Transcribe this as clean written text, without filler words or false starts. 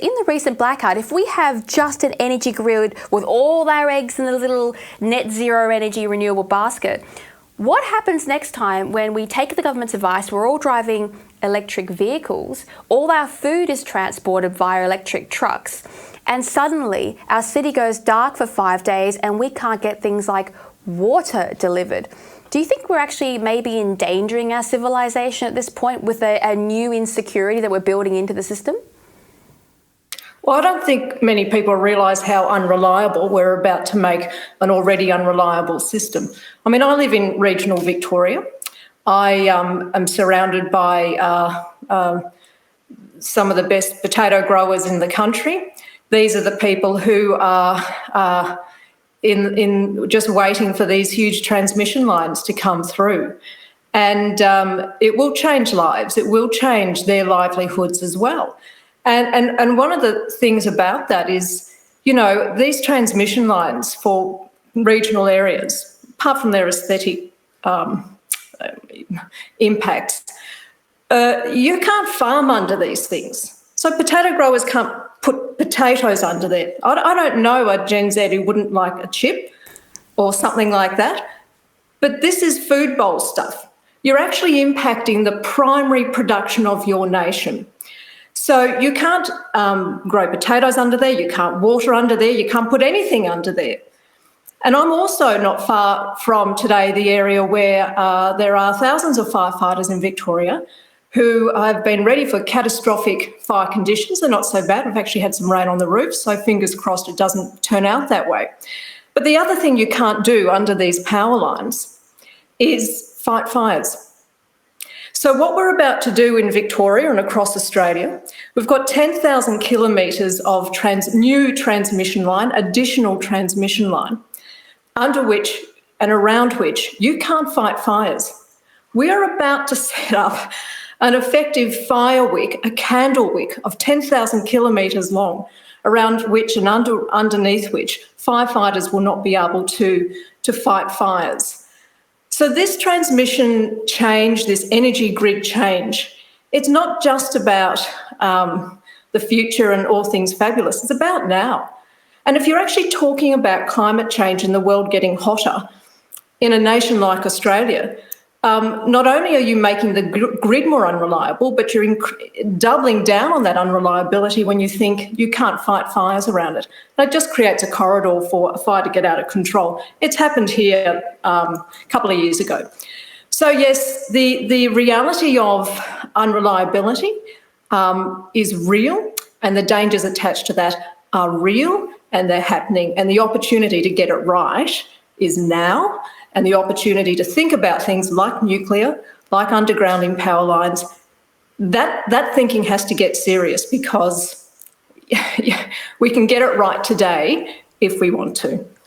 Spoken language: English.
In the recent blackout, if we have just an energy grid with all our eggs in the little net zero energy renewable basket, what happens next time when we take the government's advice, we're all driving electric vehicles, all our food is transported via electric trucks, and suddenly our city goes dark for 5 days and we can't get things like water delivered? Do you think we're actually maybe endangering our civilization at this point with a new insecurity that we're building into the system? Well, I don't think many people realise how unreliable we're about to make an already unreliable system. I mean, I live in regional Victoria. I am surrounded by some of the best potato growers in the country. These are the people who are in just waiting for these huge transmission lines to come through. And it will change lives. It will change their livelihoods as well. And one of the things about that is, you know, these transmission lines for regional areas, apart from their aesthetic impacts, you can't farm under these things. So potato growers can't put potatoes under there. I don't know a Gen Z who wouldn't like a chip or something like that, but this is food bowl stuff. You're actually impacting the primary production of your nation. So you can't grow potatoes under there, you can't water under there, you can't put anything under there. And I'm also not far from today the area where there are thousands of firefighters in Victoria who have been ready for catastrophic fire conditions. They're not so bad. We've actually had some rain on the roof, so fingers crossed it doesn't turn out that way. But the other thing you can't do under these power lines is fight fires. So what we're about to do in Victoria and across Australia, we've got 10,000 kilometres of new transmission line, additional transmission line, under which and around which you can't fight fires. We are about to set up an effective fire wick, a candle wick of 10,000 kilometres long, around which and underneath which firefighters will not be able to fight fires. So this transmission change, this energy grid change, it's not just about the future and all things fabulous, it's about now. And if you're actually talking about climate change and the world getting hotter in a nation like Australia, not only are you making the grid more unreliable, but you're doubling down on that unreliability when you think you can't fight fires around it. That just creates a corridor for a fire to get out of control. It's happened here a couple of years ago. So yes, the reality of unreliability is real, and the dangers attached to that are real, and they're happening, and the opportunity to get it right is now. And the opportunity to think about things like nuclear, like undergrounding power lines, that thinking has to get serious, because we can get it right today if we want to.